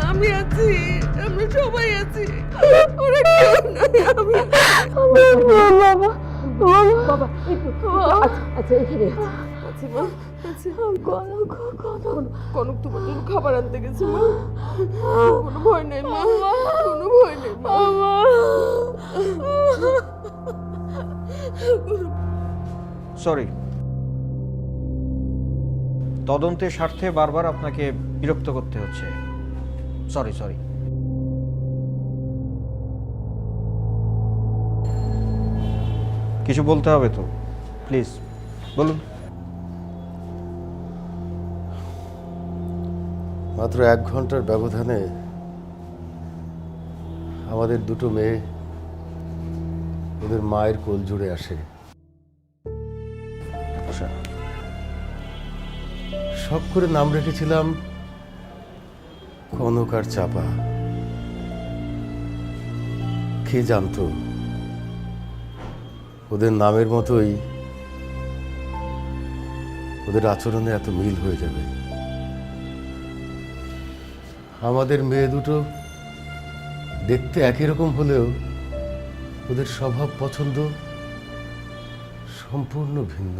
আমি আছি, আমরা সবাই আছি। ওরা কেউ নাই, আমি বাবা বাবা আচ্ছা এখানে আছি মা, আছি। কনক তোমার জন্য খাবার আনতে গেছে মা, কোনো ভয় নেই মা, কোনো ভয় নেই মা। সরি, তদন্তের স্বার্থে বারবার আপনাকে বিরক্ত করতে হচ্ছে। Sorry sorry. কিছু বলতে হবে তো, প্লিজ বলুন। মাত্র 1 ঘন্টার ব্যবধানে আমাদের দুটো মেয়ে ওদের মায়ের কোল জুড়ে আসে। আচ্ছা, শখ করে নাম রেখেছিলাম কনক আর চাপা। কে জানতো ওদের নামের মতোই ওদের আচরণে এত মিল হয়ে যাবে। আমাদের মেয়ে দুটো দেখতে একই রকম হলেও ওদের স্বভাব পছন্দ সম্পূর্ণ ভিন্ন।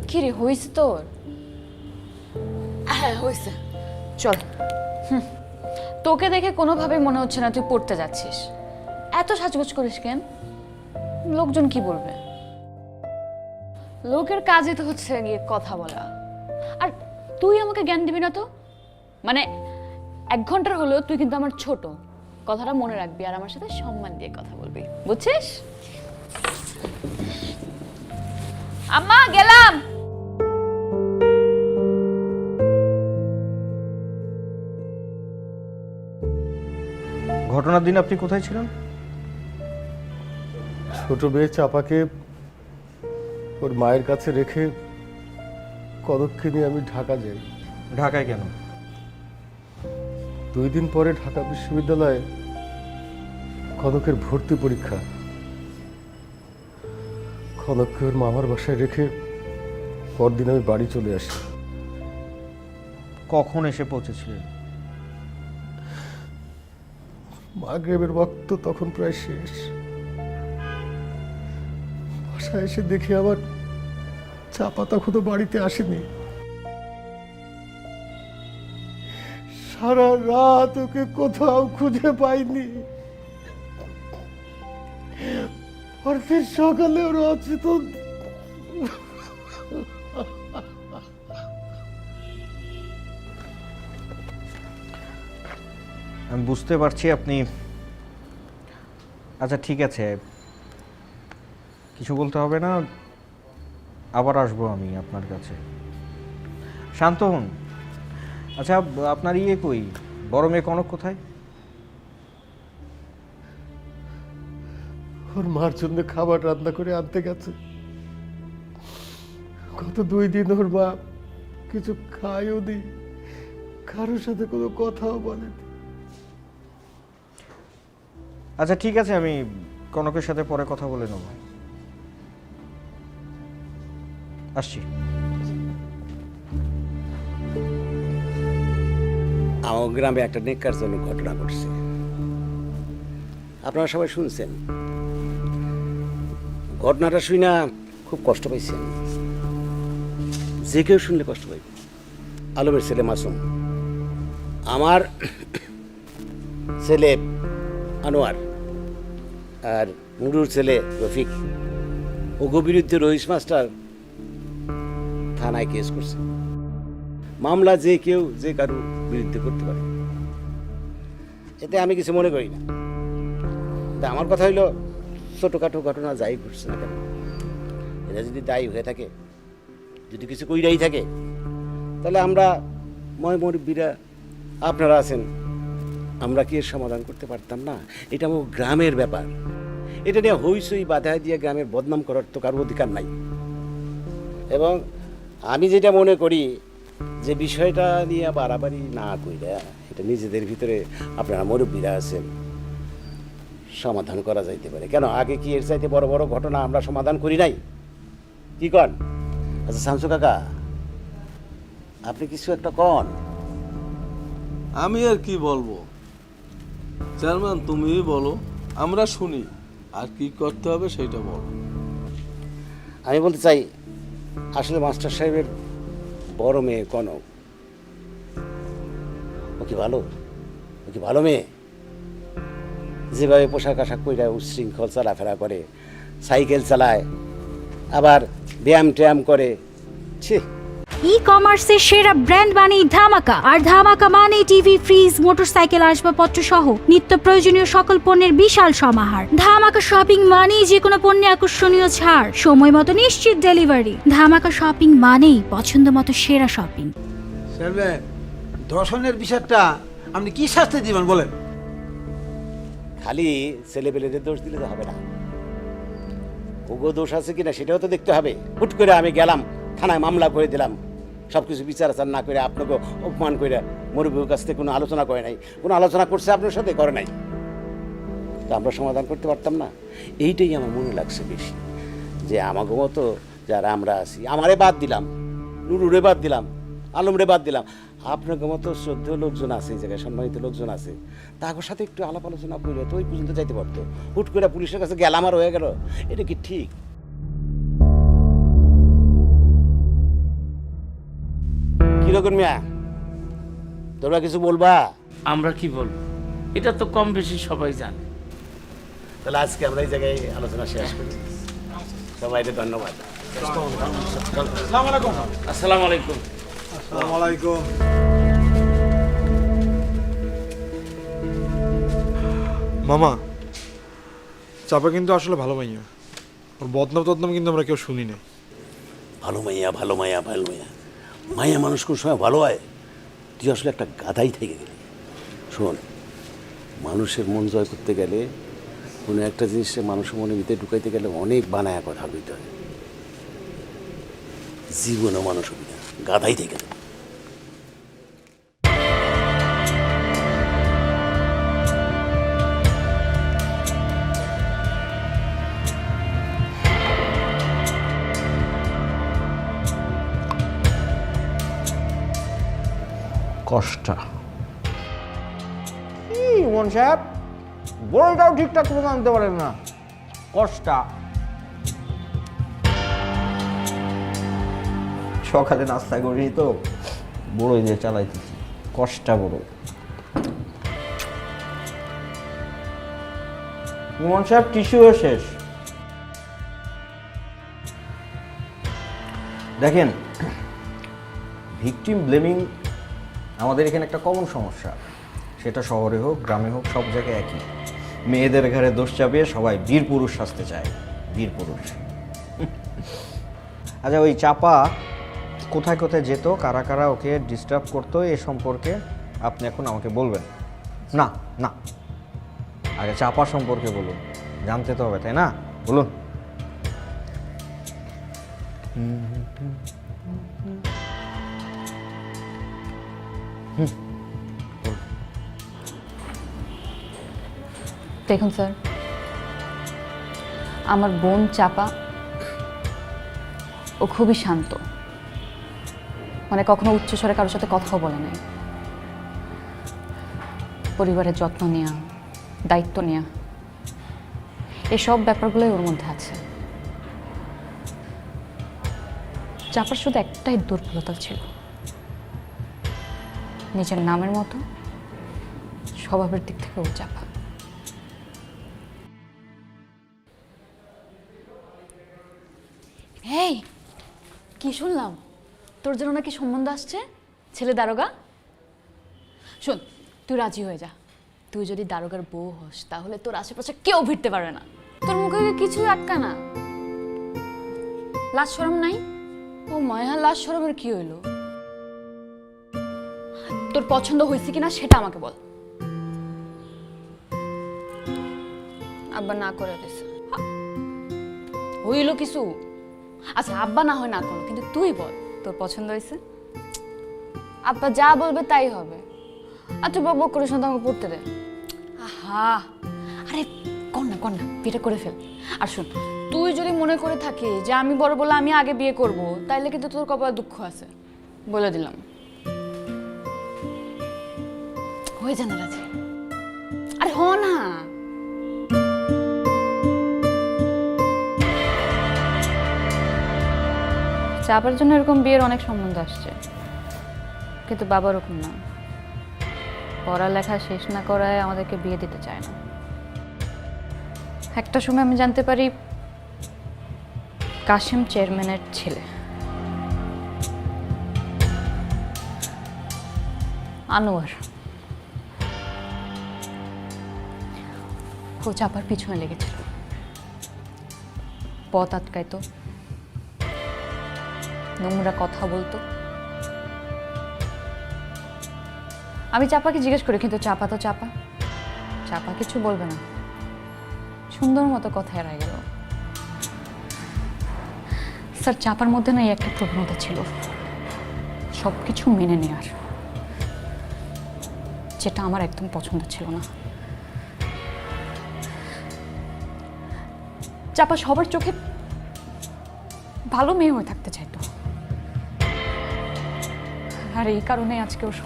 কিরে হইছে তোর? হ্যাঁ হয়েছে, চল। তোকে দেখে কোনোভাবে মনে হচ্ছে না তুই পড়তে যাচ্ছিস। এত সাজগোজ করিস কেন? লোকজন কি বলবে? লোকের কাজই তো হচ্ছে গিয়ে কথা বলা। আর তুই আমাকে জ্ঞান দিবি না তো? মানে 1 ঘন্টার হলেও তুই কিন্তু আমার ছোট, কথাটা মনে রাখবি আর আমার সাথে সম্মান দিয়ে কথা বলবি, বুঝছিস? আম্মা গেলাম। ঘটনার দিন আপনি কোথায় ছিলেন? ছোট মেয়ে চাপাকে ওর মায়ের কাছে রেখে কনককে নিয়ে আমি ঢাকা যাই। ঢাকায় কেন? 2 দিন পরে ঢাকা বিশ্ববিদ্যালয়ে কনকের ভর্তি পরীক্ষা। কনককে ওর মামার বাসায় রেখে পরদিন আমি বাড়ি চলে আসি। কখন এসে পৌঁছেছিলেন? মাগরিবের ওয়াক্ত তখন প্রায় শেষ। বাসায় এসে দেখি আবার চাপা তখনও বাড়িতে আসেনি। সারা রাত ওকে কোথাও খুঁজে পাইনি। পরদিন সকালে ওর অচেতন আমি বুঝতে পারছি আপনি। আচ্ছা ঠিক আছে, কিছু বলতে হবে না, আবার আসবো আমি আপনার কাছে। শান্ত হন। আচ্ছা আপনার ইয়ে কই, বড় মেয়ে কনক কোথায়? ওর মার জন্য খাবার রান্না করে আনতে গেছে। গত 2 দিন ওর মা কিছু খায়ও নি, কারোর সাথে কোনো কথাও বলেনি। আচ্ছা ঠিক আছে, আমি কনকের সাথে পরে কথা বলে নেব। আসছি। আমার গ্রামে একটা নেককারজনক ঘটনা ঘটছে, আপনারা সবাই শুনছেন। ঘটনাটা শুই না খুব কষ্ট পাইছি আমি। যে কেউ শুনলে কষ্ট পাইবে। আলমের ছেলে মাসুম, আমার ছেলে আনোয়ার, আর নুরুর ছেলে রফিক, ওগো বিরুদ্ধে রহিস মাস্টার থানায় কেস করছে। মামলা যে কেউ যে কারো বিরুদ্ধে করতে পারে, এতে আমি কিছু মনে করি না। তা আমার কথা হইল, ছোটোখাটো ঘটনা যাই ঘটছে না কেন, এরা যদি দায়ী হয়ে থাকে, যদি কিছু কইরাই থাকে, তাহলে আমরা মুরব্বীরা আপনারা আছেন, আমরা কি এর সমাধান করতে পারতাম না? এটা আমার গ্রামের ব্যাপার, এটা নিয়ে হইসই বাধা দিয়ে গ্রামের বদনাম করার তো কারো অধিকার নাই। এবং আমি যেটা মনে করি যে বিষয়টা নিয়ে বাড়াবাড়ি না কইরা এটা নিজেদের ভিতরে আপনারা মুরব্বীরা আছেন, সমাধান করা যাইতে পারে। কেন আগে কি এর চাইতে বড় বড় ঘটনা আমরা সমাধান করি নাই? কি কন? আচ্ছা শামসু কাকা, আপনি কিছু একটা কন। আমি আর কি বলবো চেয়ারম্যান, তুমিই বলো, আমরা শুনি, আর কি করতে হবে সেটা বলো। আমি বলতে চাই, আসলে মাস্টার সাহেবের বড় মেয়ে কনক, ও কি ভালো? ও কি ভালো মেয়ে? যেভাবে পোশাক আশাক কইরা উচ্ছৃঙ্খল চলাফেরা করে, সাইকেল চালায়, আবার ব্যায়াম ট্যায়াম করে, ছি। ই কমার্সের সেরা ব্র্যান্ড মানেই ধামাকা, আর ধামাকা মানেই টিভি, ফ্রিজ, মোটরসাইকেল, আসবাবপত্র সহ নিত্য প্রয়োজনীয় সকল পণ্যের বিশাল সমাহার। ধামাকা শপিং মানেই যে কোনো পণ্যে আকর্ষণীয় ছাড়, সময় মতো নিশ্চিত ডেলিভারি। ধামাকা শপিং মানেই পছন্দ মতো সেরা শপিং। চেয়ারম্যান, ধর্ষণের বিষয়টা আপনি কি শাস্তি দিবেন বলেন? খালি ছেলেপেলেদের দোষ দিলে তো হবে না, ওগো দোষ আছে কিনা সেটাও তো দেখতে হবে। হুট করে আমি গেলাম থানায় মামলা করে দিলাম, সব কিছু বিচার আচার না করে আপনাকে অপমান করে মুরব্বীর কাছ থেকে কোনো আলোচনা করে নাই। কোনো আলোচনা করছে আপনার সাথে? করে নাই। তা আমরা সমাধান করতে পারতাম না? এইটাই আমার মনে লাগছে বেশি, যে আমাকে মতো যারা আমরা আছি, আমারে বাদ দিলাম, নুরুরে বাদ দিলাম, আলমরে বাদ দিলাম, আপনাকে মতো শ্রদ্ধেয় লোকজন আছে, এই জায়গায় সম্মানিত লোকজন আছে, তাদের সাথে একটু আলাপ আলোচনা করলে তো ওই পর্যন্ত যাইতে পারতো। হুট করে পুলিশের কাছে গেলাম আর হয়ে গেল, এটা কি ঠিক? কিরকম মিয়া, তোমরা কিছু বলবা? আমরা কি বলবো, এটা তো কম বেশি সবাই জানে। তাহলে আজকে আমরা এই জায়গায় আলোচনা শেষ করি। সবাইকে ধন্যবাদ। আসসালামু আলাইকুম। আসসালামু আলাইকুম। মামা, চাপা কিন্তু আসলে ভালো মাইয়া, ওর বদনাম টদনাম কিন্তু আমরা কেউ শুনি নাই। ভালো মাইয়া, ভালো মাইয়া, ভালো মাইয়া, মাইয়া মানুষ কোন সময় ভালো হয়? তুই আসলে একটা গাধাই থেকে গেলি। শোন, মানুষের মন জয় করতে গেলে, কোনো একটা জিনিসে মানুষের মনের ভিতরে ঢুকাইতে গেলে অনেক বানায়া কথা বলতে হয়। জীবনও মানুষ হবি না, গাধাই থেকে গেল। কষ্টা ইমন সাহেব, বড়টাও ঠিকঠাক করে আনতে পারেন না। কষ্টা সকালে নাস্তা করি তো বড়ই দিয়ে চালাইতেছি। কষ্টা বড়। ইমন সাহেব, টিস্যুও শেষ। দেখেন, ভিকটিম ব্লেমিং আমাদের এখানে একটা কমন সমস্যা। সেটা শহরে হোক, গ্রামে হোক, সব জায়গায় একই। মেয়েদের ঘরে দোষ চাপিয়ে সবাই বীর পুরুষ সাজতে চায়। বীর পুরুষ। আচ্ছা, ওই চাপা কোথায় কোথায় যেত, কারা কারা ওকে ডিস্টার্ব করতো, এ সম্পর্কে আপনি এখন আমাকে বলবেন না? না, আগে চাপা সম্পর্কে বলুন, জানতে তো হবে, তাই না? বলুন। দেখুন স্যার, আমার বোন চাপা, ও খুবই শান্ত, মানে কখনো উচ্চস্বরে কারোর সাথে কথাও বলে নাই। পরিবারের যত্ন নেওয়া, দায়িত্ব নেওয়া, এসব ব্যাপারগুলোই ওর মধ্যে আছে। চাপার শুধু একটাই দুর্বলতা ছিল, নিজের নামের মতো স্বভাবের দিক থেকে ও চাপা। এই কি শুনলাম, তোর জন্য নাকি সম্বন্ধ আসছে, ছেলে দারোগা। শোন, তুই রাজি হয়ে যা। তুই যদি দারোগার বউ হস তাহলে তোর আশেপাশে কেউ ভিড়তে পারবে না। তোর মুখে কিছুই আটকা না। লাজ শরম নাই? ও মায়া, লাজ শরমের কি হইলো? তোর পছন্দ হয়েছে কিনা সেটা আমাকে বল। আব্বা না করে দিছে। হইলো কিছু? আচ্ছা আব্বা না হয় না করো, কিন্তু তুই বল তোর পছন্দ হয়েছে? আব্বা যা বলবে তাই হবে। আর তুই বক বক করিস না, তো আমাকে পড়তে দে। আহা, আরে কর না বিয়েটা করে ফেল। আর শোন, তুই যদি মনে করে থাকিস যে আমি বড় বলে আমি আগে বিয়ে করব, তাইলে কিন্তু তোর কপালে দুঃখ আছে, বলে দিলাম। হয়ে জানা রাজি। আরে হ না। চাপার জন্য এরকম বিয়ের অনেক সম্বন্ধ আসছে, কিন্তু বাবা ওরকম না। পড়ালেখা শেষ না করায় আমাদেরকে বিয়ে দিতে চায় না। একটা সময় আমি জানতে পারি কাশিম চেয়ারম্যানের ছেলে আনোয়ার ও চাপার পিছনে লেগেছিল, পথ আটকাইতো, নোংরা কথা বলতো। আমি চাপাকে জিজ্ঞেস করি, কিন্তু চাপা তো চাপা কিছু বলবে না, সুন্দর মতো কথা এড়াই গেল। স্যার, চাপার মধ্যে না একটা প্রবণতা ছিল সবকিছু মেনে নেওয়ার, যেটা আমার একদম পছন্দ ছিল না। চাপা সবার চোখে ভালো মেয়ে হয়ে থাকতে চাইতো, আর এই কারণে আজকে ওর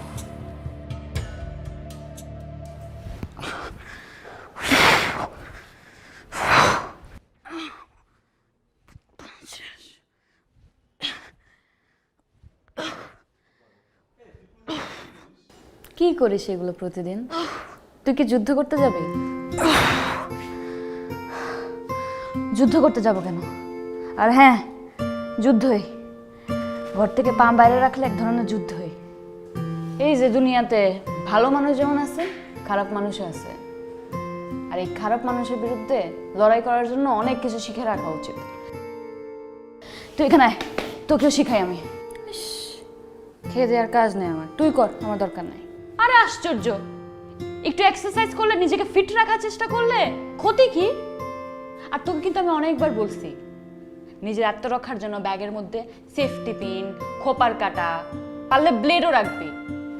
কি করিস এগুলো প্রতিদিন? তুই কি যুদ্ধ করতে যাবি? যুদ্ধ করতে যাব কেন? আর হ্যাঁ, যুদ্ধই। ঘর থেকে পা বাইরে রাখলে এক ধরনের যুদ্ধই। এই যে দুনিয়াতে ভালো মানুষ যেমন আছে, খারাপ মানুষও আছে, আর এই খারাপ মানুষের বিরুদ্ধে লড়াই করার জন্য অনেক কিছু শিখে রাখা উচিত। তুই এখানে আয়, তোকেও শিখাই আমি। খেয়ে দেওয়ার কাজ নেই আমার, তুই কর, আমার দরকার নাই। আরে আশ্চর্য, একটু এক্সারসাইজ করলে, নিজেকে ফিট রাখার চেষ্টা করলে ক্ষতি কি? আর তোকে কিন্তু আমি অনেকবার বলছি, নিজের আত্মরক্ষার জন্য ব্যাগের মধ্যে সেফটি পিন, খোপার কাটা, পারলে ব্লেডও রাখবি।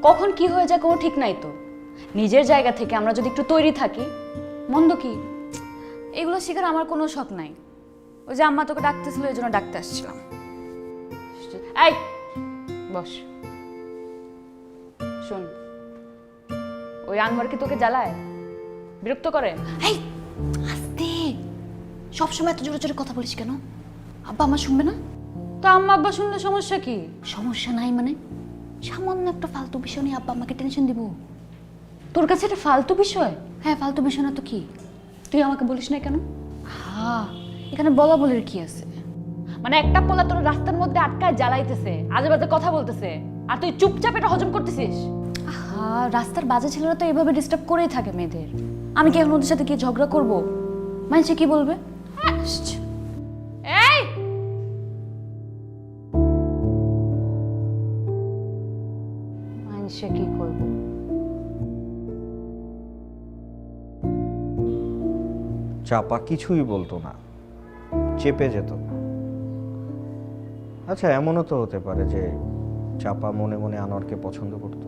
কখন কি হয়ে যায় কোনো ঠিক নাই তো। নিজের জায়গা থেকে আমরা যদি একটু তৈরি থাকি, মন্দ কি? এগুলো শেখার আমার কোনো শখ নাই। ওই যে আম্মা তোকে ডাকতেছিল, এই জন্য ডাকতে আসছিলাম। এই বস। শোন, ওই আনোয়ার কি তোকে জ্বালায়, বিরক্ত করে? এই আস্তে, সবসময় এত জোরে জোরে কথা বলিস কেন? আব্বা আমার শুনবে না তো? আম্মা আব্বা শুনলে সমস্যা কি? সমস্যা নাই মানে সামান্য একটা ফালতু বিষয় নিয়ে আব্বা আমাকে টেনশন দিব? তোর কাছে এটা ফালতু বিষয়? হ্যাঁ ফালতু বিষয় না তো কি? তুই আমাকে বলিস না কেন? হ্যাঁ, এখানে বলা বলির কি আছে? মানে একটা পোলা তোর রাস্তার মধ্যে আটকায় জ্বালাইতেছে, আজে বাজে কথা বলতেছে, আর তুই চুপচাপ এটা হজম করতেছিস। হ্যাঁ, রাস্তার বাজে ছেলেরা তো এভাবে ডিস্টার্ব করেই থাকে মেয়েদের। আমি কি এখন ওদের সাথে কি ঝগড়া করবো? মানুষে কি বলবে? এই মানুষে কি করবো? চাপা কিছুই বলতো না, চেপে যেত। আচ্ছা, এমনও তো হতে পারে যে চাপা মনে মনে আনোয়ারকে পছন্দ করতো।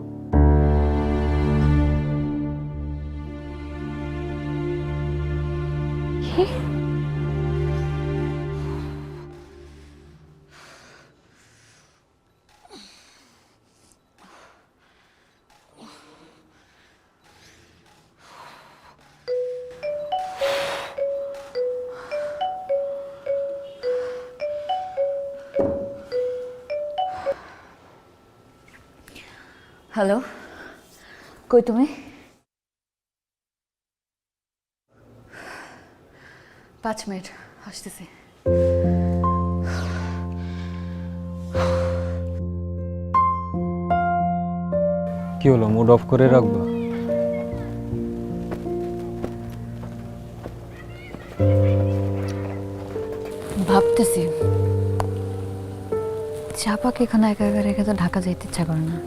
হ্যালো, কই তুমি? 5 মিনিট আসতেছি। কি হলো, মুড অফ করে রাখবো? ভাবতেছি চাপাকে এখানে একা একা রেখে তো ঢাকা যেতে ইচ্ছা করে না।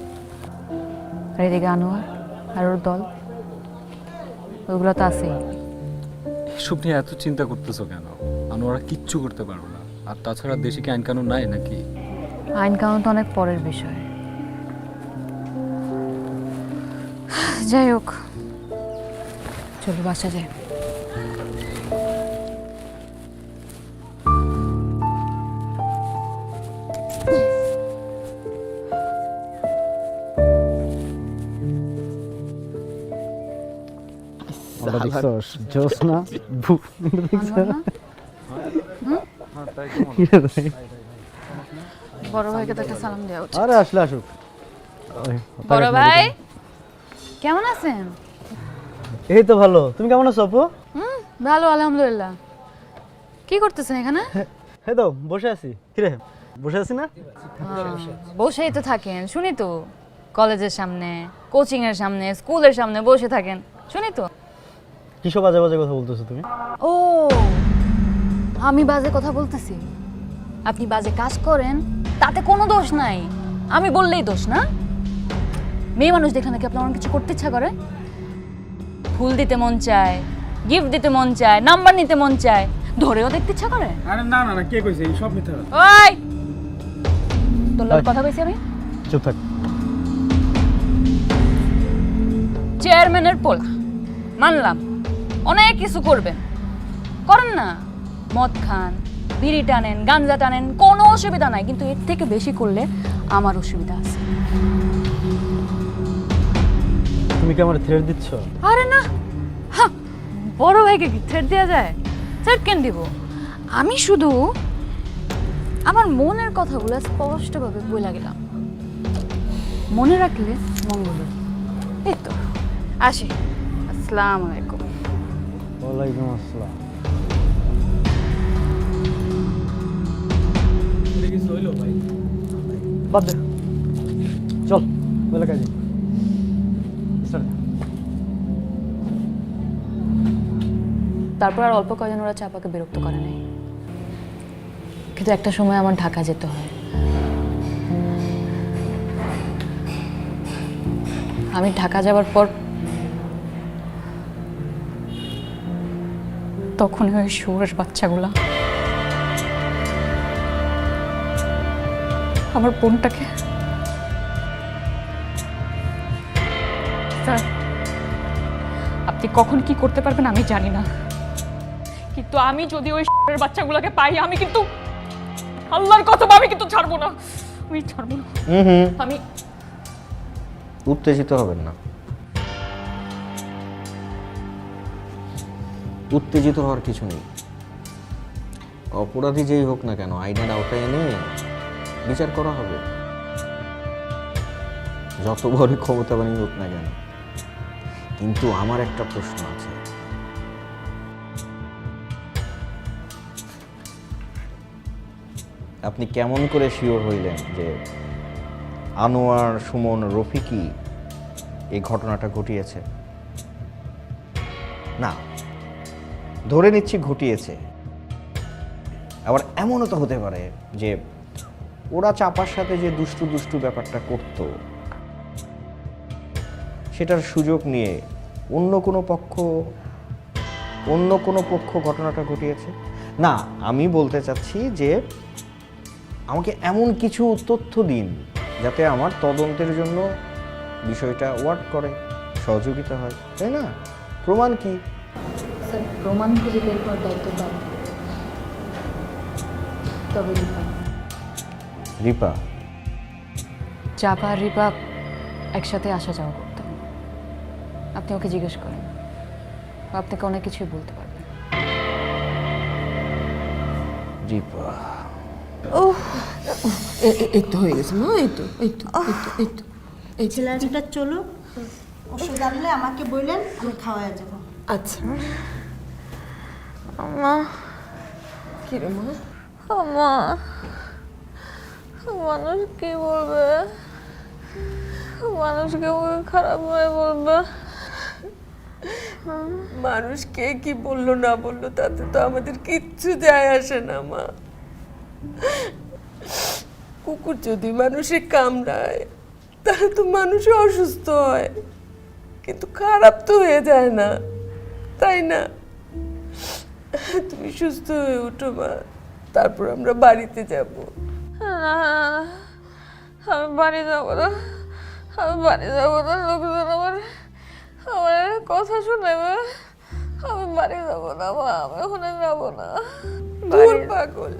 আর এদিকে আনোয়ার আর ওর দল, ওইগুলো তো আছেই। এসব নিয়ে এত চিন্তা করতেছো কেন? আমরা কিচ্ছু করতে পারবো না। আর তাছাড়া দেশে কি আইন কানুন নাই নাকি? আইন কানুন তো অনেক পরের বিষয়। যাই হোক, চলো বাসা যাই। বড় ভাইকে তো একটা সালাম দেওয়া উচিত। আরে আসলে আসুক। বড় ভাই কেমন আছেন? এই তো ভালো, তুমি কেমন আছো আপু? ভালো আলহামদুলিল্লাহ। কি করতেছেন এখানে? এই তো বসে আছি। কিরে বসে আছি না? বসেই তো থাকেন, শুনি তো। কলেজের সামনে, কোচিং এর সামনে, স্কুলের সামনে বসে থাকেন, শুনি তো। কিসব বাজে বাজে কথা বলতেছো তুমি? ও, আমি বাজে কথা বলতেছি? আপনি বাজে কাজ করেন, তাতে কোনো দোষ নাই। আমি বললেই দোষ না? মেয়ে মানুষ দেখে নাকি আপনার অনেক কিছু করতে ইচ্ছা করে? ফুল দিতে মন চায়, গিফট দিতে মন চায়, নাম্বার নিতে মন চায়, ধরেও দেখতে ইচ্ছা করে? আরে না না না, কে কইছে এই সব মিথ্যা কথা? ওই তোর লগে কথা কইছি আমি? চুপ থাক। চেয়ারম্যানের পোলা, মানলাম অনেক কিছু করবেন, করেন না। মদ খান, বিড়ি টানেন, গাঞ্জা টানেন, কোনো অসুবিধা নাই, কিন্তু এর থেকে বেশি করলে আমার অসুবিধা আছে। তুমি কি আমার থ্রেট দিচ্ছ? আরে না, হ্যাঁ, বড় ভাইকে কি থ্রেট দেওয়া যায়? থ্রেট কেন দিব? আমি শুধু আমার মনের কথাগুলো স্পষ্টভাবে বলে গেলাম, মনে রাখলে মঙ্গল। এই তো আসি, আসসালামু আলাইকুম। ওয়ালাইকুম আসসালাম। বাদ দে, চল বলে কাজে। তারপর আর অল্প কয়জন ওরা চাপাকে বিরক্ত করে নাই, কিন্তু একটা সময় আমার ঢাকা যেতে হয়। আমি ঢাকা যাবার পর তখন ওই শুয়োরের বাচ্চাগুলা আমার বোনটাকে, স্যার আপনি কখন কি করতে পারবেন আমি জানি না, কিন্তু আমি যদি ওই শুয়োরের বাচ্চাগুলোকে পাই, আমি কিন্তু আল্লাহর কসম আমি কিন্তু ছাড়বো না, আমি ছাড়বো না। আমি উত্তেজিত হবেন না, উত্তেজিত হওয়ার কিছু নেই। অপরাধী যেই হোক না কেন, আইনের আওতায় এনে বিচার করা হবে, যত বড় ক্ষমতাবানই হোক না কেন। কিন্তু আমার একটা প্রশ্ন আছে, আপনি কেমন করে শিওর হইলেন যে আনোয়ার, সুমন, রফিকই এই ঘটনাটা ঘটিয়েছে? না, ধরে নিচ্ছি ঘটিয়েছে, আবার এমনও তো হতে পারে যে ওরা চাপার সাথে যে দুষ্টু দুষ্টু ব্যাপারটা করত, সেটার সুযোগ নিয়ে অন্য কোনো পক্ষ ঘটনাটা ঘটিয়েছে। না, আমি বলতে চাচ্ছি যে আমাকে এমন কিছু তথ্য দিন যাতে আমার তদন্তের জন্য বিষয়টা ওয়ার্ক করে, সহযোগিতা হয়, তাই না? প্রমাণ কি? স্যার প্রমাণ খুঁজে বের করার দায়িত্ব দাও। তবে রিপা, চাপা আর রিপা একসাথে আসা যাওয়া করতেন, আপনি ওকে জিজ্ঞেস করেন, আপনাকে অনেক কিছুই বলতে পারবেন। রিপা, ও এই তো হয়ে গেছে মা, এই তো এই তো এই তো এই তো এই ছেলে আসবে চলো, ওষুধ আনলে আমাকে বললেন, আমি খাওয়াই যাবো। আচ্ছা মা, কি রে মা? মা, মানুষ কি বলবে? মানুষকে খারাপ হয়ে বলবে। মানুষ কে কি বললো না বললো তাতে তো আমাদের কিচ্ছু যায় আসে না মা। কুকুর যদি মানুষে কামড়ায় তাহলে তো মানুষ অসুস্থ হয়, কিন্তু খারাপ তো হয়ে যায় না, তাই না? তুমি সুস্থ হয়ে উঠো মা, তারপর আমরা বাড়িতে যাব। আমি বাড়ি যাবো না, আমি বাড়ি যাবো না। লোকজন আমার কথা শুনেবে। আমি বাড়ি যাবো না মা, আমি ওখানে যাবো না। দূর পাগল,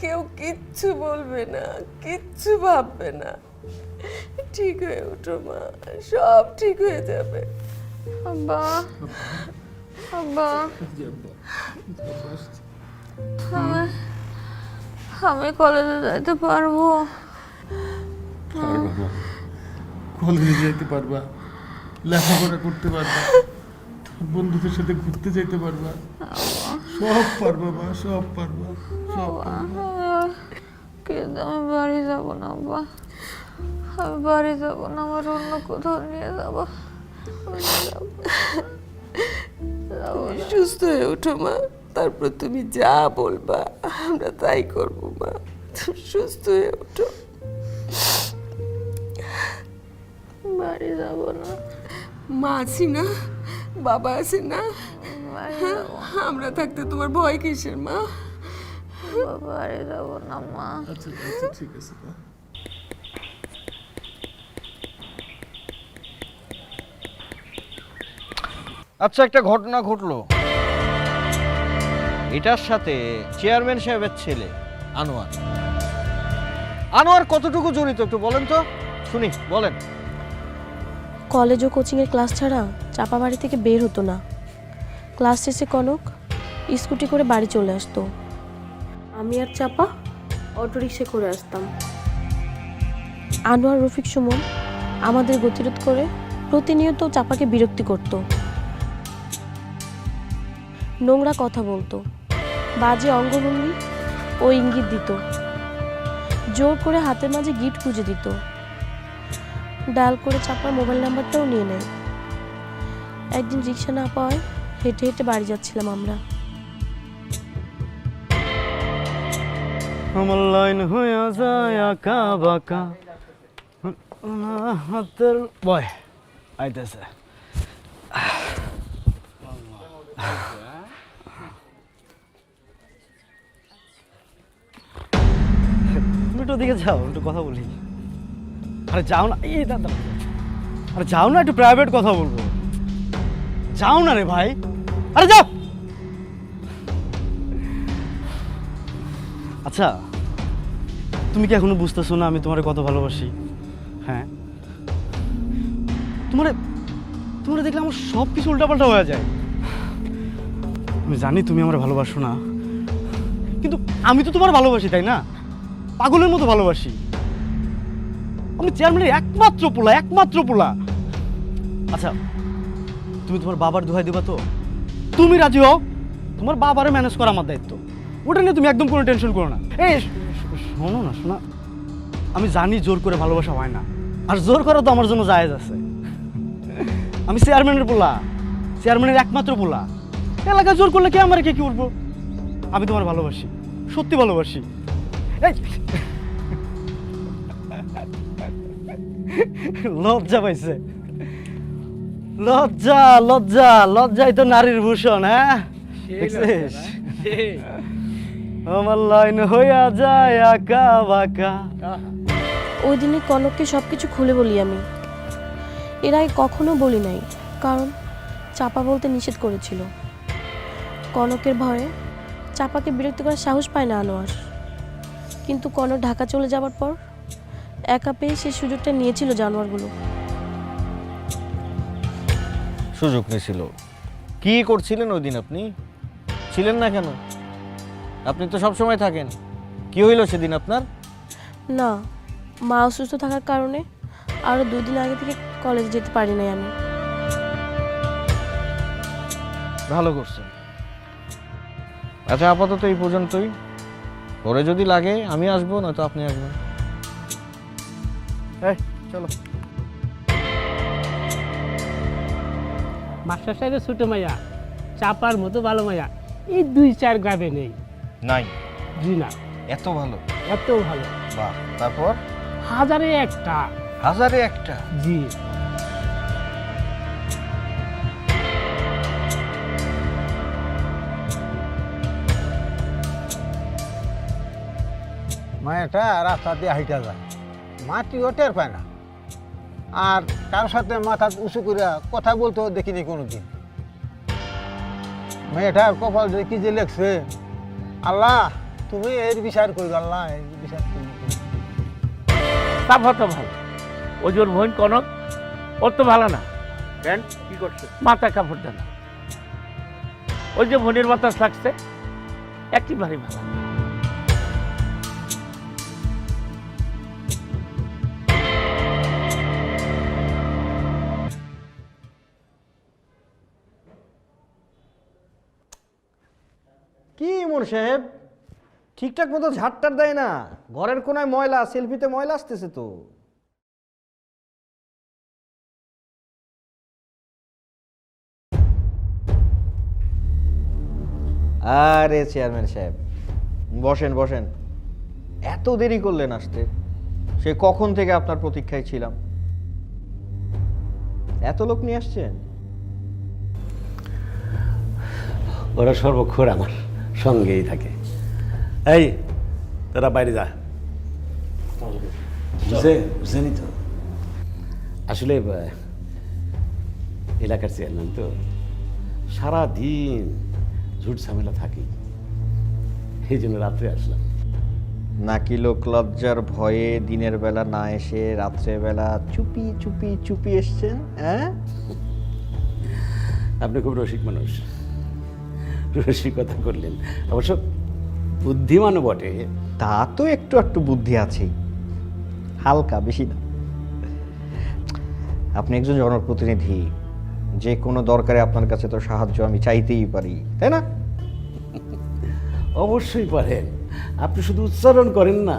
কেউ কিচ্ছু বলবে না, কিচ্ছু ভাববে না। ঠিক হয়ে উঠো মা, সব ঠিক হয়ে যাবে। আব্বা, আব্বা, আমি কলেজে যাইতে পারবো? কলেজে যেতে পারবা, লেখাপড়া করতে পারবা, তোর বন্ধুদের সাথে ঘুরতে যেতে পারবা, সব পারবা মা, সব পারবা, সব পারবা। কিন্তু আমি বাড়ি যাবো না আব্বা, আমি বাড়ি যাবো না। আমার অন্য কোথাও নিয়ে যাবো। সুস্থ হয়ে উঠো মা, তারপর তুমি যা বলবা আমরা তাই করবো মা। তুমি সুস্থ হয়ে উঠো। বাড়ি যাবো না। মা আছি না, বাবা আছে না, আমরা থাকতে তোমার ভয় কিসের মা? বাড়ি যাবো না মা। আচ্ছা আচ্ছা, ঠিক আছে মা। আচ্ছা, একটা ঘটনা ঘটলো, এটার সাথে চেয়ারম্যান সাহেবের ছেলে আনোয়ার। আনোয়ার কতটুকু জড়িত একটু বলেন তো শুনি, বলেন। কলেজ ও কোচিংয়ের ক্লাস ছাড়া চাপা বাড়ি থেকে বের হতো না। ক্লাস শেষে কনক স্কুটি করে বাড়ি চলে আসতো, আমি আর চাপা অটোরিকশা করে আসতাম। আনোয়ার, রফিক, সুমন আমাদের গতিরোধ করে প্রতিনিয়ত চাপাকে বিরক্তি করত, নোংরা কথা বলতো, বাজে অঙ্গভঙ্গি ও ইঙ্গিত দিত, জোর করে হাতের মাঝে গিফট খুঁজে দিত, ডায়াল করে চাপার মোবাইল নাম্বারটাও নিয়ে নেয়। একদিন রিক্সা না পাওয়ায় হেঁটে হেঁটে বাড়ি যাচ্ছিলাম আমরা। আমার লাইন হয়ে যায় আঁকা বাঁকা, হাতের বয় আইতেছে। তুমি একটু ওদিকে যাও, একটু কথা বলি। আরে যাও না, এই দাদা, আরে যাও না, একটু প্রাইভেট কথা বলবো। যাও না রে ভাই, আরে যাও। আচ্ছা, তুমি কি এখনো বুঝতেছো না আমি তোমারে কত ভালোবাসি? হ্যাঁ, তোমারে দেখলে আমার সব কিছু উল্টাপাল্টা হয়ে যায়। আমি জানি তুমি আমার ভালোবাসো না, কিন্তু আমি তো তোমার ভালোবাসি, তাই না? পাগলের মতো ভালোবাসি। আমি চেয়ারম্যানের একমাত্র পোলা। আচ্ছা, তুমি তোমার বাবার দোহাই দিবা তো? তুমি রাজি হও, তোমার বাবারে ম্যানেজ করা আমার দায়িত্ব। ওটা নিয়ে তুমি একদম কোনো টেনশন করো না। এই শোনো না, শোনা, আমি জানি জোর করে ভালোবাসা হয় না, আর জোর করা তো আমার জন্য জায়েজ আছে। আমি চেয়ারম্যানের পোলা, চেয়ারম্যানের একমাত্র পোলা। এলাকায় জোর করলে কে আমার কে কি উঠবো? আমি তোমার ভালোবাসি, সত্যি ভালোবাসি। লজ্জা পাইছে, লজ্জাই তো নারীর ভূষণ। হ্যাঁ, দেখছিস? আমার লাইন হইয়া যায় আঁকা বাঁকা। ওই দিনে কনককে সবকিছু খুলে বলি আমি, এর আগে কখনো বলি নাই, কারণ চাপা বলতে নিষেধ করেছিল। কনকের ভয়ে চাপাকে বিরক্ত করার সাহস পায় না আনোয়ার, কিন্তু কনক ঢাকা চলে যাওয়ার পর একা পেয়ে সে সুযোগটা নিয়েছিল জানোয়ারগুলো। সুযোগ নিয়েছিল? কি করছিলেন ওই দিন? আপনি ছিলেন না কেন? আপনি তো সব সময় থাকেন। কি হইল সেদিন আপনার? না, মা অসুস্থ থাকার কারণে আরও 2 দিন আগে থেকে কলেজ যেতে পারি নাই আমি। ভালো করছেন। আচ্ছা আপাতত এই পর্যন্তই, পরে যদি লাগে আমি আসবো, না তো আপনি আসবেন। এই চলো। মাস্টার সাহেবের ছোট মাইয়া চাপার মতো ভালো মাইয়া এই 2-4 গ্রামে নেই। নাই? জি না। এত ভালো? এত ভালো। বাহ, তারপর? 1000-এ একটা। 1000-এ একটা? জি। মায়াটা রাস্তা দিয়ে হাইটা যায়, মাটিও টের পায় না, আর কারোর সাথে মাথা উঁচু করে কথা বলতেও দেখিনি কোনোদিন। মেয়েটার কপাল যে কি যে লেখছে, আল্লাহ তুমি এর বিচার করো, আল্লাহ এর বিচার করো। চাপা তো ভালো, ওই যে ওর বোন কনক, ওর তো ভালো না। কেন, কি করছে? মাথা কাপড় দেয় না, ওই যে বোনের বাতাস লাগছে একেবারে ভালো। কি ইমন সাহেব, ঠিকঠাক মতো ঝাড়টার দেয় না, ঘরের কোনায় ময়লা, সেলফিতে ময়লা আসতেছে তো। আরে চেয়ারম্যান সাহেব, বসেন বসেন। এত দেরি করলেন আসতে? সে কখন থেকে আপনার প্রতীক্ষায় ছিলাম। এত লোক নিয়ে আসছেন? ওরা সর্বক্ষণ আমার সঙ্গেই থাকে। এই তোরা বাইরে যা। বুঝেনি তো, আসলে এলাকার চেয়ারম্যান তো সারাদিন ঝুট ঝামেলা থাকি, এই জন্য রাত্রে আসলাম। নাকি লোক লজ্জার ভয়ে দিনের বেলা না এসে রাত্রেবেলা চুপি চুপি চুপি এসছেন? হ্যাঁ, আপনি খুব রসিক মানুষ, রসিকতা করলেন। অবশ্য বুদ্ধিমানও বটে। তা তো একটু একটু বুদ্ধি আছেই, হালকা, বেশি না। আপনি একজন জনপ্রতিনিধি, যে কোনো দরকারে আপনার কাছে তো সাহায্য আমি চাইতেই পারি, তাই না? অবশ্যই পারেন, আপনি শুধু উচ্চারণ করেন না।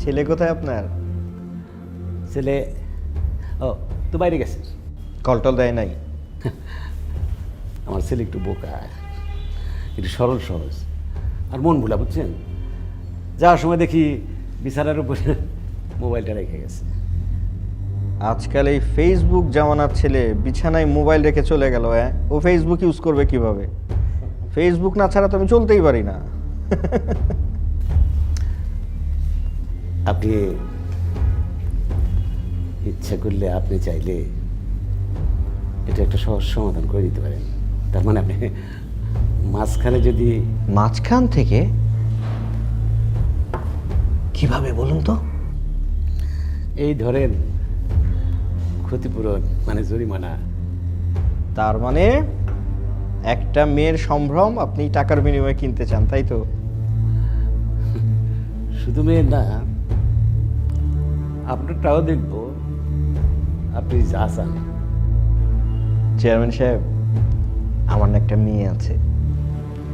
ছেলে কোথায় আপনার? ছেলে ও তো বাইরে গেছে। কলটল দেয় নাই? আমার ছেলে একটু বোকা, একটু সরল সহজ, আর মন ভোলা, বুঝছেন? যাওয়ার সময় দেখি বিছানার উপরে মোবাইলটা রেখে গেছে। আজকাল এই ফেসবুক জামানার ছেলে বিছানায় মোবাইল রেখে চলে গেল। হ্যাঁ, ও ফেসবুক ইউজ করবে কিভাবে? ফেসবুক না ছাড়া তো আমি চলতেই পারি না। আপনি ইচ্ছা করলে, আপনি চাইলে এটা একটা সহজ সমাধান করে দিতে পারেন। তার মানে আপনি মাঝখানে যদি... মাঝখান থেকে কিভাবে বলুন তো? এই ধরেন ক্ষতিপূরণ মানে জরিমানা। তার মানে একটা মেয়ের সম্ভ্রম আপনি টাকার বিনিময়ে কিনতে চান, তাই তো? শুধু মেয়ের না, আপনারটাও দেখব, আপনি যা চান। চেয়ারম্যান সাহেব, আমার না একটা মেয়ে আছে,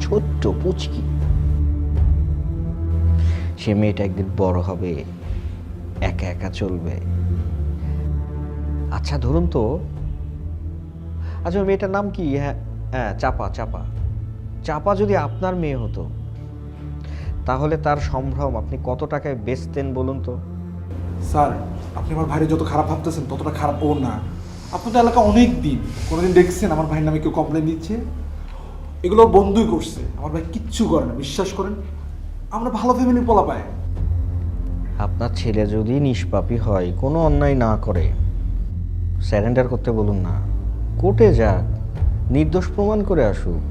ছোট্ট পুচকি। সে মেয়েটা একদিন বড় হবে, একা একা চলবে। আচ্ছা ধরুন তো, আচ্ছা মেয়েটার নাম কি? হ্যাঁ হ্যাঁ, চাপা। চাপা চাপা যদি আপনার মেয়ে হতো, তাহলে তার সম্ভ্রম আপনি কত টাকায় বেচতেন বলুন তো? স্যার, আপনি আমার ভাইয়ের যত খারাপ ভাবতেছেন ততটা খারাপ ওর না। আপনাদের এলাকা অনেক দিন, কোনোদিন দেখছেন আমার ভাইয়ের নামে কেউ কমপ্লেন দিচ্ছে? এগুলো বন্ধুই করছে, আমার ভাই কিচ্ছু করে না, বিশ্বাস করেন। আমরা ভালো ফ্যামিলি পোলা পাই। আপনার ছেলে যদি নিষ্পাপী হয়, কোনো অন্যায় না করে, স্যারেন্ডার করতে বলুন না, কোর্টে যাক, নির্দোষ প্রমাণ করে আসুক।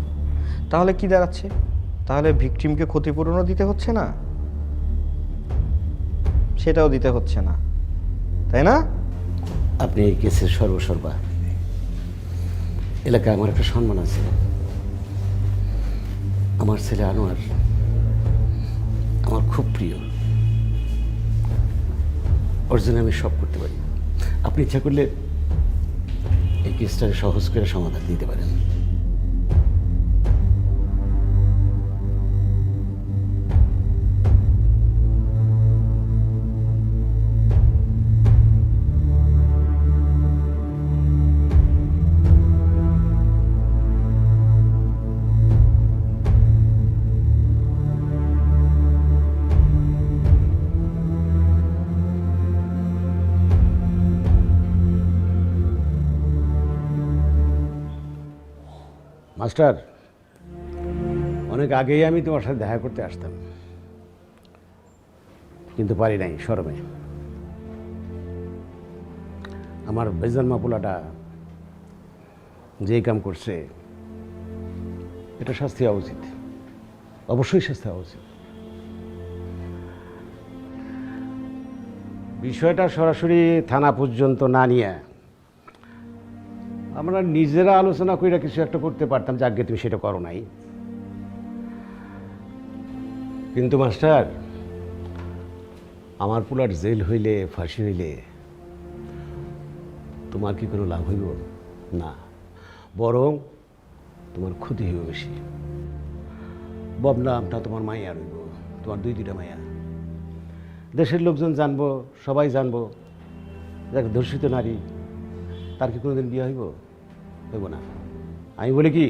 তাহলে কি দাঁড়াচ্ছে? তাহলে ভিকটিমকে ক্ষতিপূরণও দিতে হচ্ছে না, সেটাও দিতে হচ্ছে না, তাই না? আপনি এই কেসের সর্বসর্বা। এলাকায় আমার একটা সম্মান আছে। আমার ছেলে আনোয়ার আমার খুব প্রিয়। ওর জন্য আমি সব করতে পারি। আপনি ইচ্ছা করলে এই কেসটাকে সহজ করে সমাধান দিতে পারেন। মাস্টার, অনেক আগেই আমি তোমার সাথে দেখা করতে আসতাম, কিন্তু পারি নাই শরমে। আমার বেজন্মা পোলাটা যে কাম করছে এটা শাস্তি হওয়া উচিত, অবশ্যই শাস্তি হওয়া উচিত। বিষয়টা সরাসরি থানা পর্যন্ত না নিয়ে আমরা নিজেরা আলোচনা করে কিছু একটা করতে পারতাম, যে আগে তুমি সেটা করো নাই। কিন্তু মাস্টার, আমার পোলার জেল হইলে, ফাঁসি হইলে তোমার কি কোনো লাভ হইব? না, বরং তোমার ক্ষতি হইব বেশি। বদনামটা তোমার মাইয়া রইব, তোমার দুইটা মাইয়া। দেশের লোকজন জানবো, সবাই জানবো দেখ ধর্ষিত নারী, তার কি কোনোদিন বিয়ে হইব? হইব না। আমি বলি কি,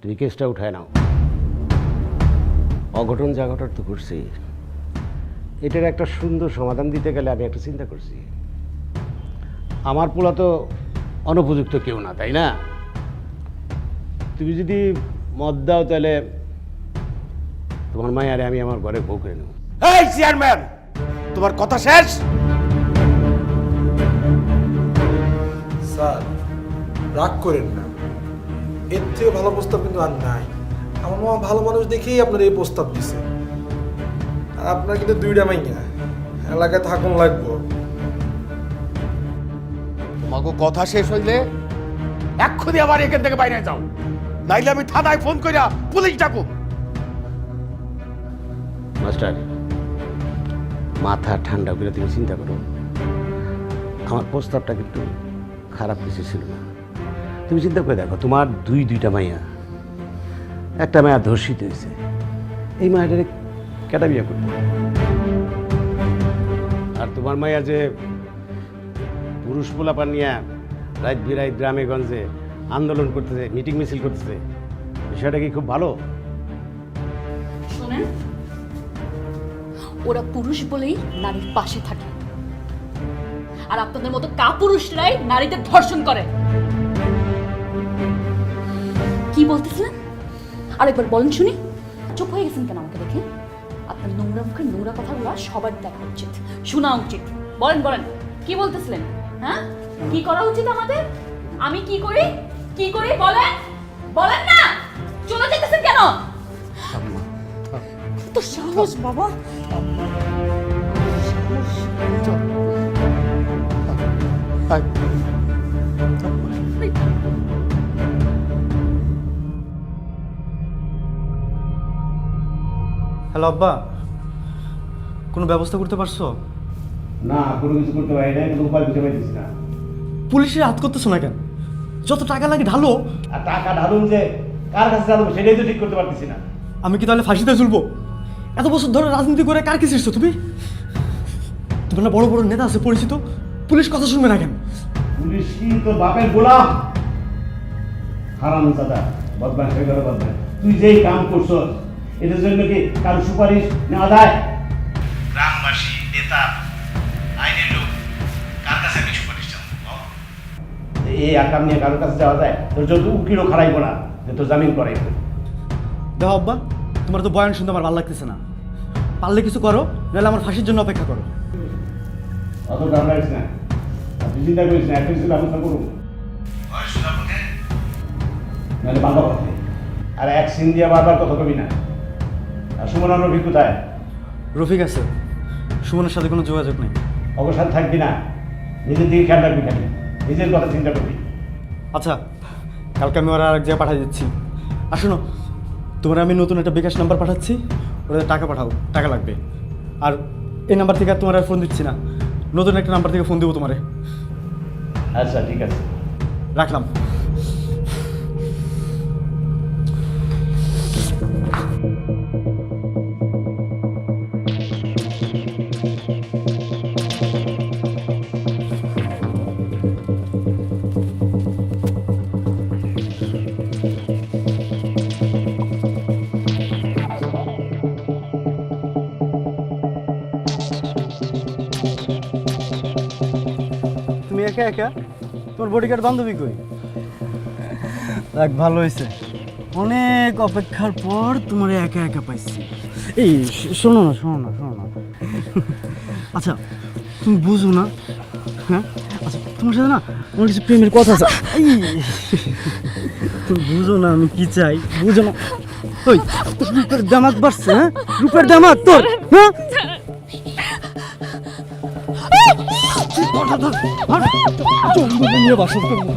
তুমি কেসটা উঠায় নাও। অঘটন যা ঘটার তো ঘটছি, এটার একটা সুন্দর সমাধান দিতে গেলে আমি একটা চিন্তা করছি। আমার পোলা তো অনুপযুক্ত কেউ না, তাই না? তুমি যদি মদ দাও তাহলে তোমার মায়ারে আমি আমার ঘরে বউ করে নেব। এই চেয়ারম্যান, তোমার কথা শেষ? স্যার রাগ করেন না, এর থেকে ভালো প্রস্তাব কিন্তু আর নাই। আমার মামা ভালো মানুষ দেখেই আপনার এই প্রস্তাব দিছে। আর আপনার কিন্তু দুইটা মাইয়া, এলাকায় থাকুন লাগবো। তোমাকে কথা শেষ হইলে এক্ষুনি আবার এখান থেকে বাইরে যাও, নাইলে আমি থানায় ফোন কইরা পুলিশ ডাকো। মাস্টার, মাথা ঠান্ডা করে তুমি চিন্তা করো। আমার প্রস্তাবটা কিন্তু খারাপ কিছু ছিল না। তুমি চিন্তা করে দেখো, তোমার দুইটা মাইয়া, একটা মায়া ধর্ষিত হয়েছে, এই মায়াটারে কেটা বিয়ে করতে? আর তোমার মায়া যে পুরুষ পোলাপান নিয়ে রাত বিরাত গ্রামে গঞ্জে আন্দোলন করতেছে, মিটিং মিছিল করতেছে, বিষয়টা কি খুব ভালো? শোনেন, ওরা পুরুষ বলেই নারীর পাশে থাকে, আর আপনাদের মতো কাপুরুষরাই নারীদের ধর্ষণ করে। কি বলতেছিলেন আরেকবার বলেন শুনি। চুপ হয়ে গেছেন কেন আমাকে দেখে? আপনার নোংরা মুখের নোংরা কথাগুলো সবার দেখা উচিত, শোনা উচিত। বলেন বলেন, কি বলতেছিলেন? হ্যাঁ, কি করা উচিত আমাদের? আমি কি করি বলেন বলেন না, চলে যেতেছেন কেন? তো সাহস বাবা। হ্যালো আব্বা, কোনো ব্যবস্থা করতে পারছো? না, কোনো কিছু করতে পারি না, কোনো উপায় বুঝতে পারছিস না। পুলিশের হাত করতেছো না কেন? যত টাকা লাগে ঢালো। আর টাকা ঢালুন যে কার কাছে ঢালবো সেটাই তো ঠিক করতে পারতেছি না। আমি কি তাহলে ফাঁসিতে ঝুলবো? এত বছর ধরে রাজনীতি করে কার কি শিখছো তুমি? তোমার না বড় বড় নেতা আছে পরিচিত, পুলিশ কথা শুনবে না কেন? পুলিশ কি তোর বাপের গোলাম? হারামজাদা, বদমাশ হয়ে গেল বদমাশ। তুই যেই কাম করছো এটার জন্য কি কারো সুপারিশ নেওয়া যায়? গ্রামবাসী, নেতা, আইনের লোক, কার কাছে আমি সুপারিশ চাবো? এই আকাম নিয়ে কারোর কাছে যাওয়া যায়? তোর যত উকিলও খারাইবো না যে তোর জামিন করাইব। দেখো আব্বা, তোমার তো বয়ান শুনতে আমার ভালো লাগতেছে না। পারলে কিছু করো, নাহলে আমার ফাঁসির জন্য অপেক্ষা করো। অত ঘাবড়াইস না, তুই চিন্তা করিস না, একটা কিছু ব্যবস্থা করুন। নাহলে বাঁধা পথে। আর এক সিন দিয়ে বারবার কথা কবি না। আর সুমন আর রফিক কোথায়? রফিক আছে, সুমনের সাথে কোনো যোগাযোগ নেই। অবসাদ থাকবি না, নিজের দিকে খেয়াল রাখবি, খালি নিজের কথা চিন্তা করবি। আচ্ছা, কালকে আমি ওরা আরেক জায়গায় পাঠিয়ে দিচ্ছি। আর শোনো, তোমার আমি নতুন একটা বিকাশ নাম্বার পাঠাচ্ছি, ওরা টাকা পাঠাও, টাকা লাগবে। আর এই নাম্বার থেকে আর তোমার আর ফোন দিচ্ছি না, নতুন একটা নাম্বার থেকে ফোন দেবো তোমারে। আচ্ছা ঠিক আছে, রাখলাম। তুমি একা একা? তোমার বডিগার্ড বান্ধবী কই? দেখ ভালো হয়েছে, অনেক অপেক্ষার পর তোমার একা একা পাইছি। এই শোনো না শোনো না শোনো না, আচ্ছা তুমি বুঝো না? হ্যাঁ আচ্ছা, তোমার সাথে না আমার কিছু প্রেমের কথা আছে। তুমি বুঝো না আমি কি চাই, বুঝো না? ওই তোর রূপের দামাক বাড়ছে, হ্যাঁ রূপের দামাক তোর, হ্যাঁ নিয়ে বাসন করবো।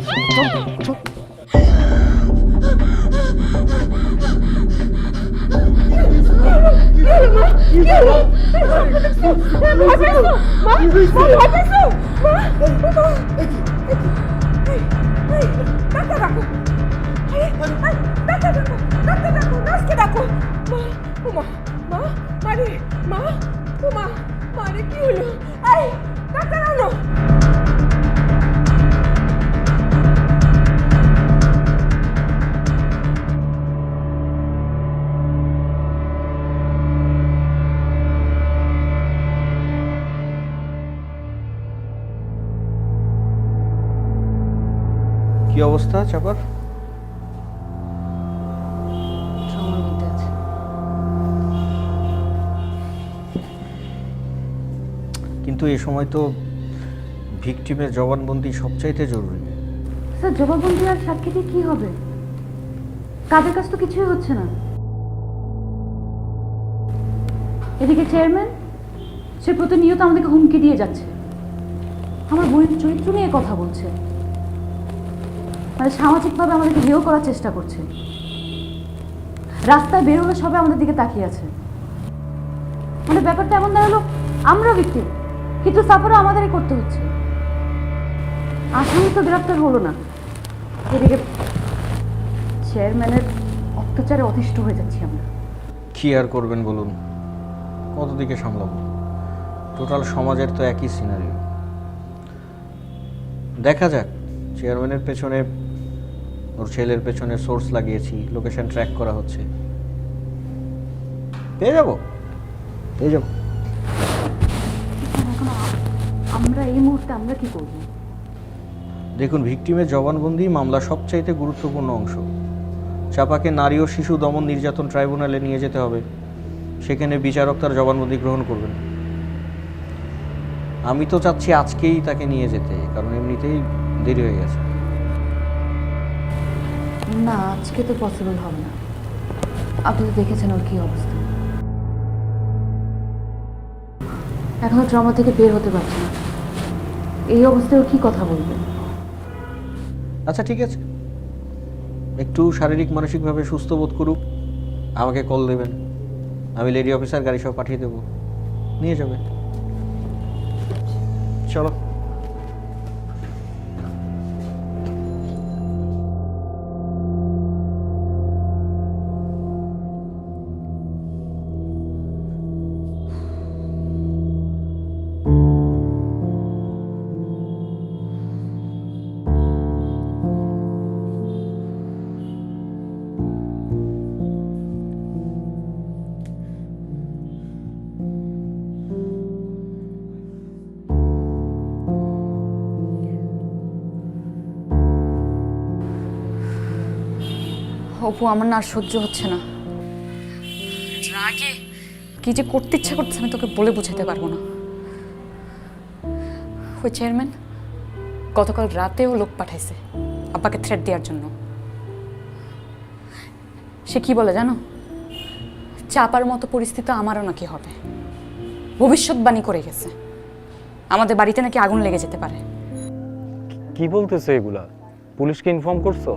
কি হলো? এই ডাক্তার আনো। কি অবস্থা চাপার? ট্রমার মধ্যে আছে। কিন্তু এই সময় তো ভিকটিমের জবানবন্দি সবচাইতে জরুরি। স্যার জবানবন্দি আর সাক্ষী দিয়ে কি হবে? কাজের কাজ তো কিছুই হচ্ছে না। এদিকে চেয়ারম্যান সে প্রতিনিয়ত আমাদেরকে হুমকি দিয়ে যাচ্ছে, আমার বোনের চরিত্র নিয়ে কথা বলছে, মানে সামাজিকভাবে আমাদেরকে হেয় করার চেষ্টা করছে। রাস্তায় বের হলে সবাই আমাদের দিকে তাকিয়ে আছে। মানে ব্যাপারটা এমন দাঁড়ালো আমরা ভিকটিম, কিন্তু সাফারও আমাদেরই করতে হচ্ছে। আসামি তো গ্রেপ্তার হলো না, এদিকে চেয়ারম্যানের অত্যাচারে অতিষ্ঠ হয়ে যাচ্ছি আমরা। কি আর করবেন বলুন, কত দিকে সামলাবো? টোটাল সমাজের তো একই সিনারিও। দেখা যাক, চেয়ারম্যানের পেছনে ওর ছেলের পেছনে সোর্স লাগিয়েছি, লোকেশন ট্র্যাক করা হচ্ছে, পেয়ে যাবো পেয়ে যাবো। এখন আমরা এই মুহূর্তে আমরা কি করব? দেখুন, ভিকটিমের জবানবন্দি মামলা সবচাইতে গুরুত্বপূর্ণ অংশ। চাপাকে নারী ও শিশু দমন নির্যাতন ট্রাইব্যুনালে নিয়ে যেতে হবে, সেখানে বিচারক তার জবানবন্দি গ্রহণ করবেন। আমি তো চাচ্ছি আজকেই তাকে নিয়ে যেতে, কারণ এমনিতেই দেরি হয়ে গেছে। না আজকে তো পসিবল হবে না, আপনি তো দেখেছেন ওর কি অবস্থা। এখনো ট্রমা থেকে বের হতে পারছে না, এই অবস্থায় ও কি কথা বলবে? আচ্ছা ঠিক আছে, একটু শারীরিক মানসিকভাবে সুস্থ বোধ করুক, আমাকে কল দেবেন, আমি লেডি অফিসার গাড়ি সব পাঠিয়ে দেবো, নিয়ে যাবে। চলো। অপু, আমার না আর সহ্য হচ্ছে না। রাগে কি যে করতে ইচ্ছা করছে আমি তোকে বলে বোঝাতে পারবো না। ওই চেয়ারম্যান গতকাল রাতেও লোক পাঠাইছে আব্বাকে থ্রেট দেওয়ার জন্য। সে কি বলে জানো? চাপার মতো পরিস্থিতি আমারও নাকি হবে, ভবিষ্যৎবাণী করে গেছে। আমাদের বাড়িতে নাকি আগুন লেগে যেতে পারে। কি বলতেছো এগুলা? পুলিশকে ইনফর্ম করছো?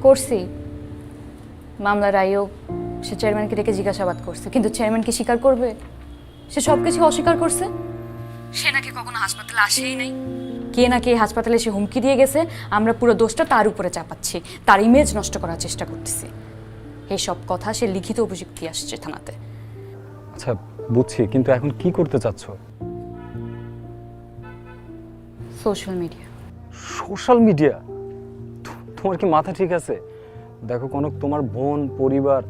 করছি, মামলার আইও সে চেয়ারম্যানকে ডেকে জিজ্ঞাসাবাদ করছে, কিন্তু চেয়ারম্যান কি স্বীকার করবে? সে সব কিছু অস্বীকার করছে। সে নাকি কখনো হাসপাতালে আসেই নাই, কে নাকি হাসপাতালে সে হুমকি দিয়ে গেছে, আমরা পুরো দোষটা তার উপরে চাপাচ্ছি, তার ইমেজ নষ্ট করার চেষ্টা করতেছি। এই সব কথা সে লিখিত অভিযোগ দিয়ে আসছে থানাতে। আচ্ছা বুঝছি, কিন্তু এখন কি করতে চাচ্ছ? Social media. Social media? তোমার কি মাথা ঠিক আছে? দেখো কনক, তোমার বোন, পরিবার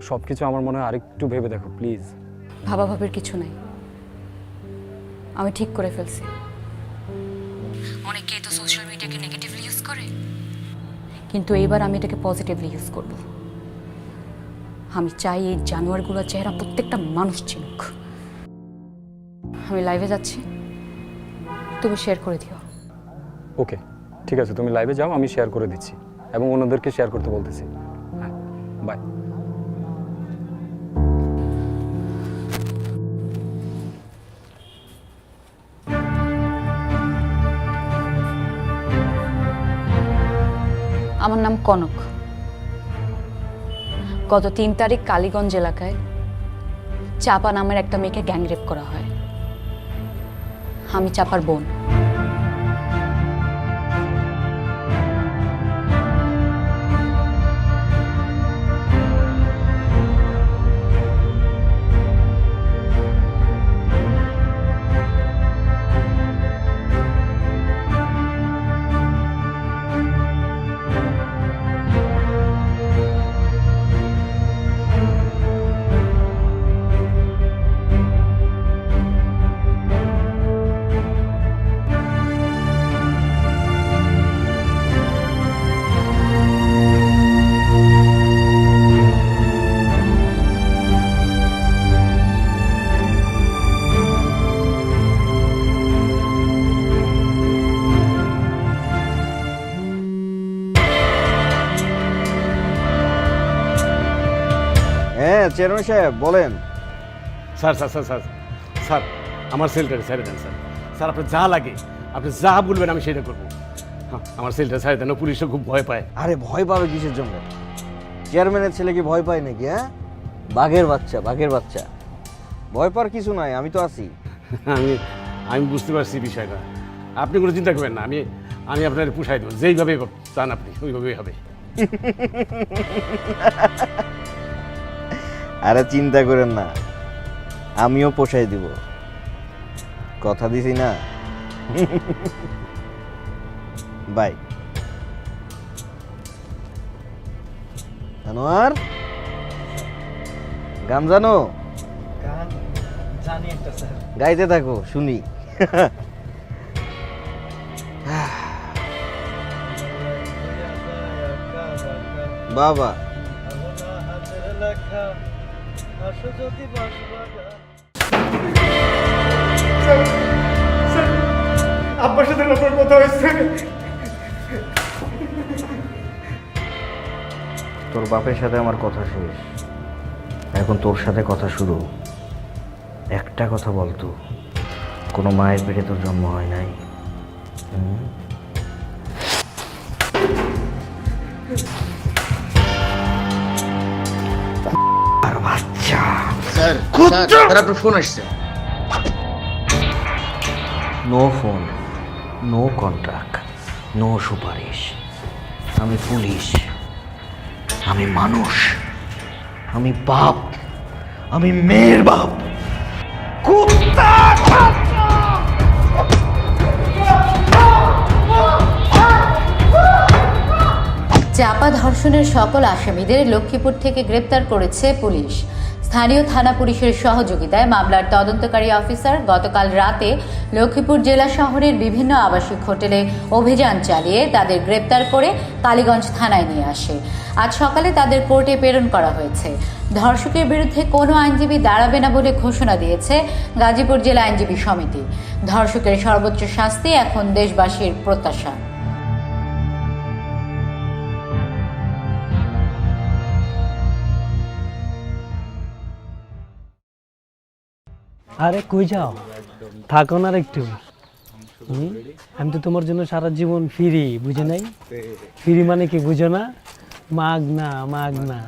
সব কিছু আমার মনে হয় আরেকটু ভেবে দেখো প্লিজ। ভাবাভাবের কিছু নাই, আমি ঠিক করে ফেলছি। অনেকেই তো সোশ্যাল মিডিয়াকে নেগেটিভলি ইউজ করে, কিন্তু এবার আমি এটাকে পজিটিভলি ইউজ করব। আমি চাই এই জানোয়ারগুলোর চেহারা প্রত্যেকটা মানুষ চিনুক। আমি লাইভে যাচ্ছি, তুমি শেয়ার করে দিও। ওকে ঠিক আছে, তুমি লাইভে যাও, আমি শেয়ার করে দিচ্ছি এবং অন্যদেরকে শেয়ার করতে বলতেছি। হ্যাঁ, বাই। আমার নাম কনক। গত 3 তারিখ কালীগঞ্জ এলাকায় চাপা নামের একটা মেয়েকে গ্যাংরেপ করা হয়। আমি চাপার বোন। হ্যাঁ চেয়ারম্যান সাহেব বলেন। Sir sir sir sir sir আমার সেলটারে ছেড়ে দেন স্যার। স্যার আপনার যা লাগে, আপনি যা বলবেন আমি সেটা করবো। হ্যাঁ, আমার সেলটা ছেড়ে দেন, পুলিশও খুব ভয় পায়। আরে ভয় পাবে কিসের জন্য? চেয়ারম্যানের ছেলে কি ভয় পায় নাকি? হ্যাঁ, বাঘের বাচ্চা, বাঘের বাচ্চা। ভয় পাওয়ার কিছু নাই, আমি তো আছি। আমি বুঝতে পারছি বিষয়টা, আপনি কোনো চিন্তা করবেন না। আমি আপনার পুষাই দেবো, যেইভাবে চান আপনি ওইভাবেই হবে। আরে চিন্তা করেন না, আমিও পোষাই দিব, কথা দিছি না। বাই। জানোয়ার, গান জানো? জানি একটা স্যার। গাইতে থাকো, শুনি। বাবা আব্বার সাথে আপনার কথা হয়েছে? তোর বাপের সাথে আমার কথা শেষ, এখন তোর সাথে কথা শুরু। একটা কথা বলতো, কোনো মায়ের পেটে তোর জন্ম হয় নাই? আর বাচ্চা স্যার আপনার ফোন আসছে। No phone, no contract, no সুপারিশ। আমি পুলিশ, আমি মানুষ, আমি বাপ, আমি মেয়ের বাপ। কুত্তা! চাপা ধর্ষণের সকল আসামিদের লক্ষ্মীপুর থেকে গ্রেপ্তার করেছে পুলিশ। স্থানীয় থানা পুলিশের সহযোগিতায় মামলার তদন্তকারী অফিসার গতকাল রাতে লক্ষ্মীপুর জেলা শহরের বিভিন্ন আবাসিক হোটেলে অভিযান চালিয়ে তাদের গ্রেপ্তার করে কালীগঞ্জ থানায় নিয়ে আসে। আজ সকালে তাদের কোর্টে প্রেরণ করা হয়েছে। ধর্ষকের বিরুদ্ধে কোনো আইনজীবী দাঁড়াবে না বলে ঘোষণা দিয়েছে গাজীপুর জেলা আইনজীবী সমিতি। ধর্ষকের সর্বোচ্চ শাস্তি এখন দেশবাসীর প্রত্যাশা। আরে কই যাও, থাকো না আর একটু। আমি তো তোমার জন্য সারা জীবন ফ্রি, বুঝে নাই? ফ্রি মানে কি বুঝো না? মাগনা, মাগনা।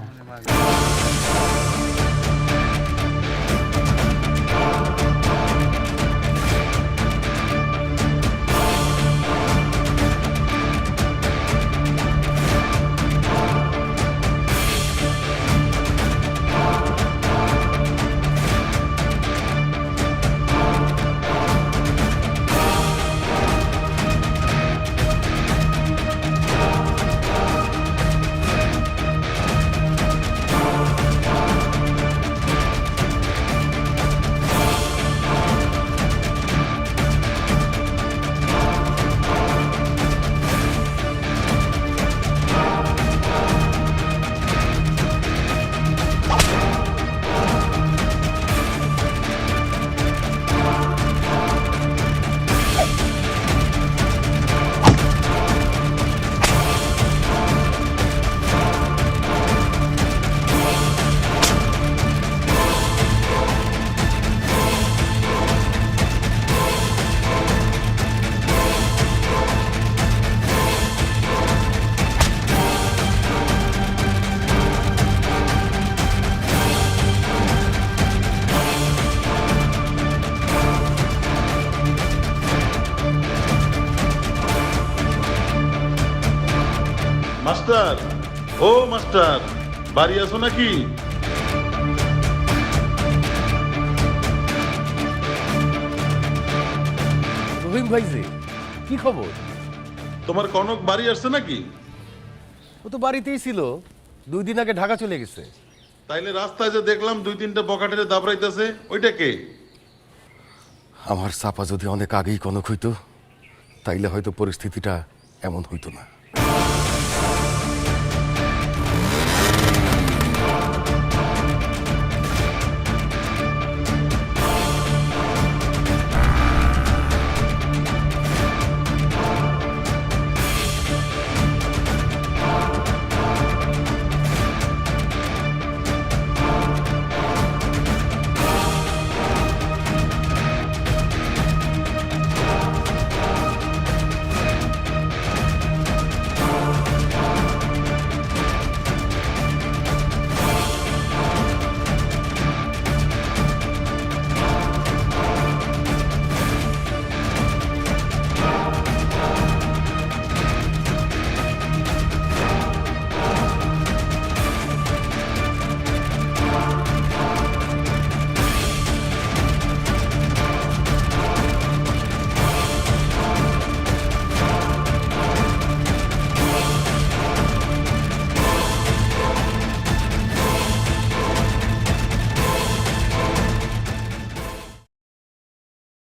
মাস্টার, ও মাস্টার, বাড়ি আছো নাকি? রহিম ভাই যে কি খবর? তোমার কনক বাড়ি আসছে নাকি? ও তো বাড়িতেই ছিল, 2 দিন আগে ঢাকা চলে গেছে। তাইলে রাস্তায় যে দেখলাম 2-3টা বকাটেরে দাবড়াইতেছে, ওইটা কে? আমার চাপা যদি অনেক আগেই কনক হইতো তাইলে হয়তো পরিস্থিতিটা এমন হইতো না।